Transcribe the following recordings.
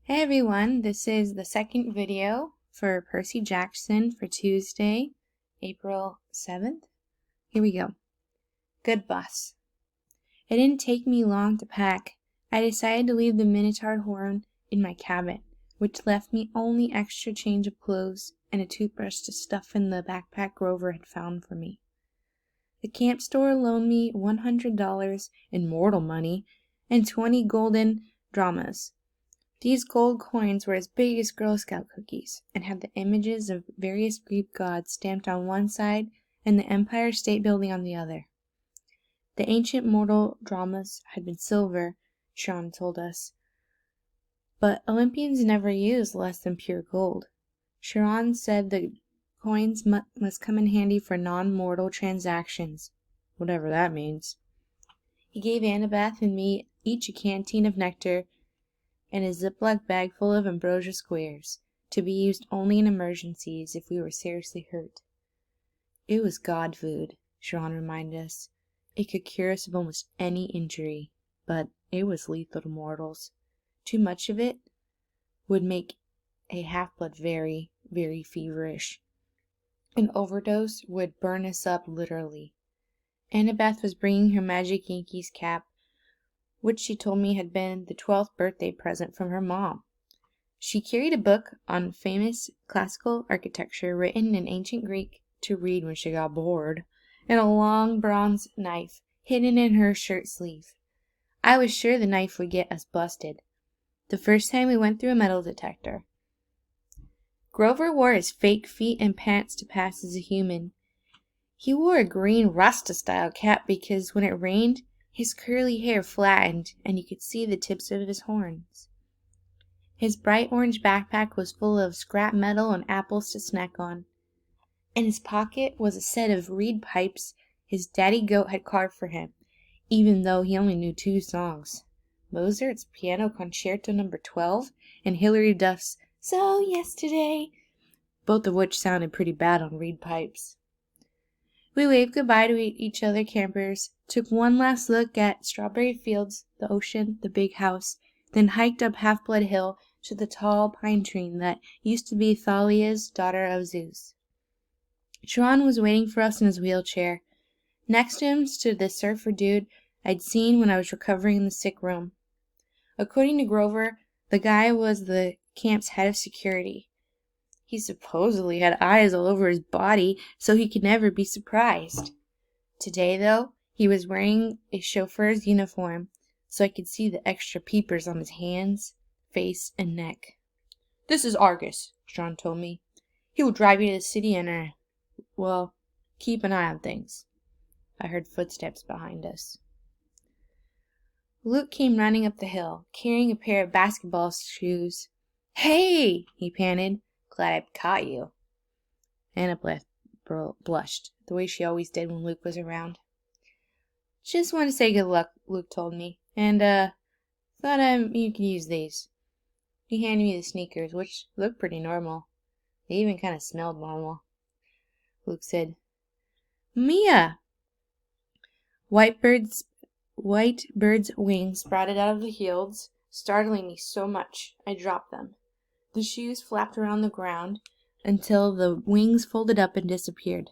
Hey everyone, this is the second video for Percy Jackson for Tuesday, April 7th. Here we go. Good bus. It didn't take me long to pack. I decided to leave the Minotaur horn in my cabin, which left me only extra change of clothes and a toothbrush to stuff in the backpack Grover had found for me. The camp store loaned me $100 in mortal money and 20 golden dramas. These gold coins were as big as Girl Scout cookies and had the images of various Greek gods stamped on one side and the Empire State Building on the other. The ancient mortal dramas had been silver, Sean told us, but Olympians never used less than pure gold. Sharon said the coins must come in handy for non-mortal transactions, whatever that means. He gave Annabeth and me each a canteen of nectar and a Ziploc bag full of ambrosia squares, to be used only in emergencies if we were seriously hurt. It was God food, Sharon reminded us. It could cure us of almost any injury, but it was lethal to mortals. Too much of it would make a half-blood very, very feverish. An overdose would burn us up literally. Annabeth was bringing her Magic Yankees cap, which she told me had been the 12th birthday present from her mom. She carried a book on famous classical architecture written in ancient Greek to read when she got bored, and a long bronze knife hidden in her shirt sleeve. I was sure the knife would get us busted the first time we went through a metal detector. Grover wore his fake feet and pants to pass as a human. He wore a green Rasta-style cap because when it rained, his curly hair flattened, and you could see the tips of his horns. His bright orange backpack was full of scrap metal and apples to snack on. In his pocket was a set of reed pipes his daddy goat had carved for him, even though he only knew 2 songs, Mozart's Piano Concerto No. 12 and Hilary Duff's So Yesterday, both of which sounded pretty bad on reed pipes. We waved goodbye to each other campers, took one last look at strawberry fields, the ocean, the big house, then hiked up Half-Blood Hill to the tall pine tree that used to be Thalia's daughter of Zeus. Sharon was waiting for us in his wheelchair. Next to him stood the surfer dude I'd seen when I was recovering in the sick room. According to Grover, the guy was the camp's head of security. He supposedly had eyes all over his body, so he could never be surprised. Today, though, he was wearing a chauffeur's uniform, so I could see the extra peepers on his hands, face, and neck. "This is Argus," Sean told me. "He will drive you to the city and, keep an eye on things." I heard footsteps behind us. Luke came running up the hill, carrying a pair of basketball shoes. "Hey!" he panted. "Glad I caught you." Annabeth blushed, the way she always did when Luke was around. "Just want to say good luck," Luke told me, "and, thought you could use these." He handed me the sneakers, which looked pretty normal. They even kind of smelled normal. Luke said, "Mia!" White bird's wings sprouted out of the heels, startling me so much I dropped them. The shoes flapped around the ground until the wings folded up and disappeared.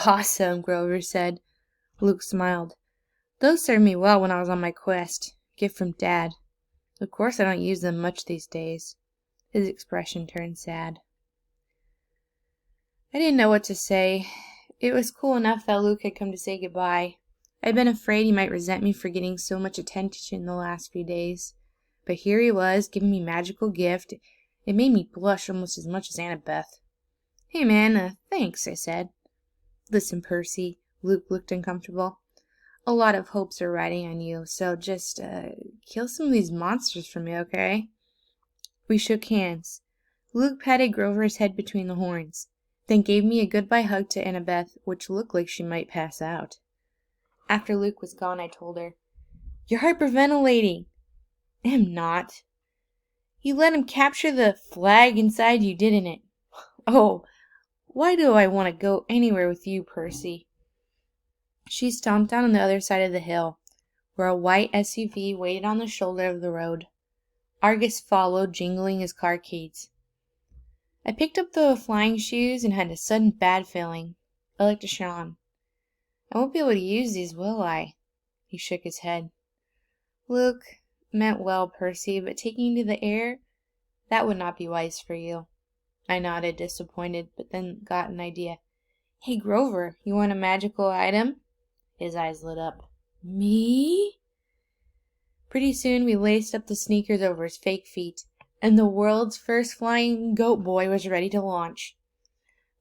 "Awesome," Grover said. Luke smiled. "Those served me well when I was on my quest. Gift from Dad. Of course I don't use them much these days." His expression turned sad. I didn't know what to say. It was cool enough that Luke had come to say goodbye. I'd been afraid he might resent me for getting so much attention the last few days. But here he was, giving me magical gift. It made me blush almost as much as Annabeth. "Hey man, thanks," I said. "Listen, Percy," Luke looked uncomfortable. "A lot of hopes are riding on you, so just, kill some of these monsters for me, okay?" We shook hands. Luke patted Grover's head between the horns, then gave me a goodbye hug to Annabeth, which looked like she might pass out. After Luke was gone, I told her, "You're hyperventilating." "I'm not." "You let him capture the flag inside you, didn't it?" "Oh, why do I want to go anywhere with you, Percy?" She stomped down on the other side of the hill, where a white SUV waited on the shoulder of the road. Argus followed, jingling his car keys. I picked up the flying shoes and had a sudden bad feeling. I looked at Sean. I won't be able to use these, will I? He shook his head. Luke meant well, Percy, but taking to the air, that would not be wise for you. I nodded, disappointed, but then got an idea. Hey, Grover, you want a magical item? His eyes lit up. Me? Pretty soon we laced up the sneakers over his fake feet, and the world's first flying goat boy was ready to launch.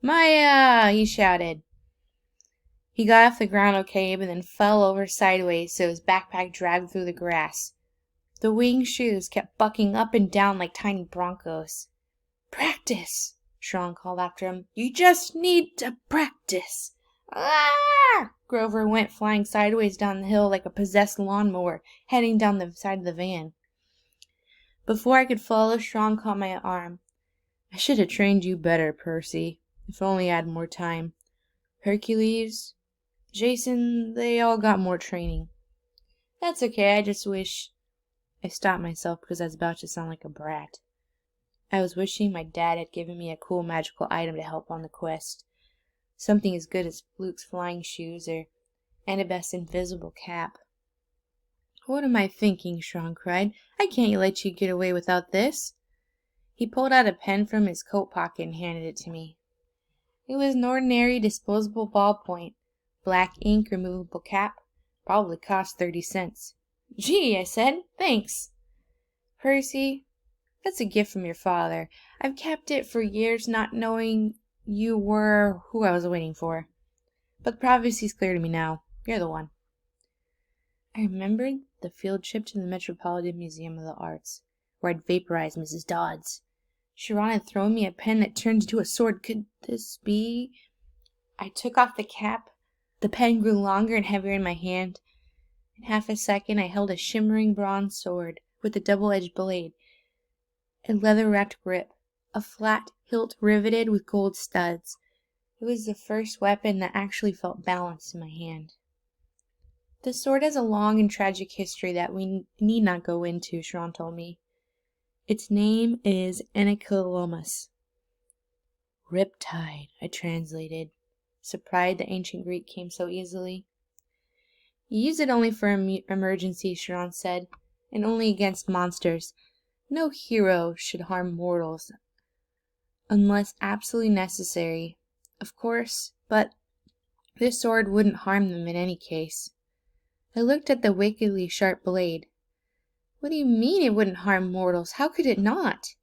Maya! He shouted. He got off the ground okay, but then fell over sideways so his backpack dragged through the grass. The winged shoes kept bucking up and down like tiny broncos. Practice! Sean called after him. You just need to practice. Ah! Grover went flying sideways down the hill like a possessed lawnmower, heading down the side of the van. Before I could follow, Sean caught my arm. I should have trained you better, Percy. If only I had more time. Hercules, Jason, they all got more training. That's okay, I just wish... I stopped myself because I was about to sound like a brat. I was wishing my dad had given me a cool magical item to help on the quest. Something as good as Luke's flying shoes or Annabeth's invisible cap. What am I thinking? Sean cried. I can't let you get away without this. He pulled out a pen from his coat pocket and handed it to me. It was an ordinary disposable ballpoint. Black ink, removable cap. Probably cost 30 cents. Gee, I said. Thanks. Percy, that's a gift from your father. I've kept it for years not knowing you were who I was waiting for. But the prophecy's clear to me now. You're the one. I remembered the field trip to the Metropolitan Museum of the Arts, where I'd vaporized Mrs. Dodds. Sharon had thrown me a pen that turned into a sword. Could this be? I took off the cap. The pen grew longer and heavier in my hand. In half a second, I held a shimmering bronze sword with a double-edged blade, a leather-wrapped grip, a flat hilt riveted with gold studs. It was the first weapon that actually felt balanced in my hand. The sword has a long and tragic history that we need not go into, Sharon told me. Its name is Anakilomus. Riptide, I translated, surprised the ancient Greek came so easily. You use it only for emergencies, Sharon said, and only against monsters. No hero should harm mortals unless absolutely necessary, of course, but this sword wouldn't harm them in any case. I looked at the wickedly sharp blade. What do you mean it wouldn't harm mortals? How could it not?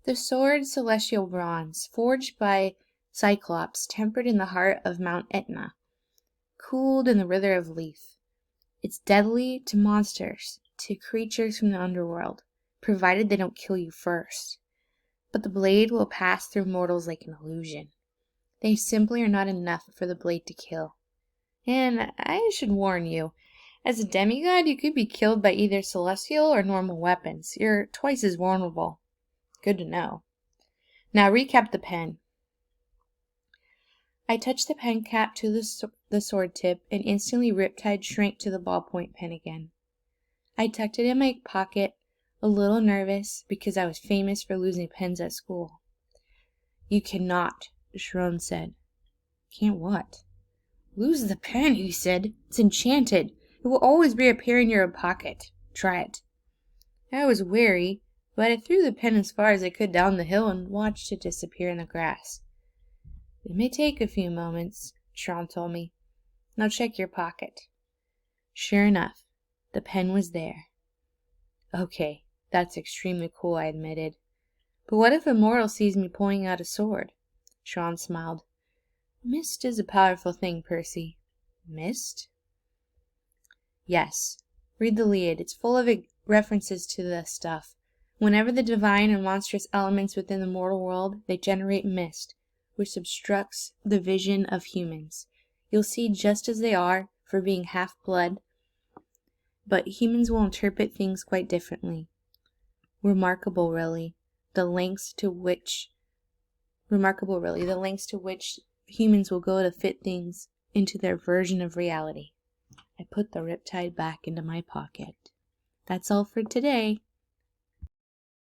The sword, celestial bronze, forged by Cyclops, tempered in the heart of Mount Etna, cooled in the wither of Lethe. It's deadly to monsters, to creatures from the underworld, provided they don't kill you first. But the blade will pass through mortals like an illusion. They simply are not enough for the blade to kill. And I should warn you, as a demigod, you could be killed by either celestial or normal weapons. You're twice as vulnerable. Good to know. Now recap the pen. I touched the pen cap to the sword tip, and instantly Riptide shrank to the ballpoint pen again. I tucked it in my pocket, a little nervous, because I was famous for losing pens at school. You cannot, Sharon said. Can't what? Lose the pen, he said. It's enchanted. It will always reappear in your pocket. Try it. I was wary, but I threw the pen as far as I could down the hill and watched it disappear in the grass. It may take a few moments, Sharon told me. Now check your pocket. Sure enough, the pen was there. Okay, that's extremely cool, I admitted. But what if a mortal sees me pulling out a sword? Sharon smiled. Mist is a powerful thing, Percy. Mist? Yes. Read the Iliad. It's full of references to this stuff. Whenever the divine and monstrous elements within the mortal world, they generate mist, which obstructs the vision of humans. You'll see just as they are, for being half-blood, but humans will interpret things quite differently. Remarkable, really, the lengths to which humans will go to fit things into their version of reality. I put the Riptide back into my pocket. That's all for today.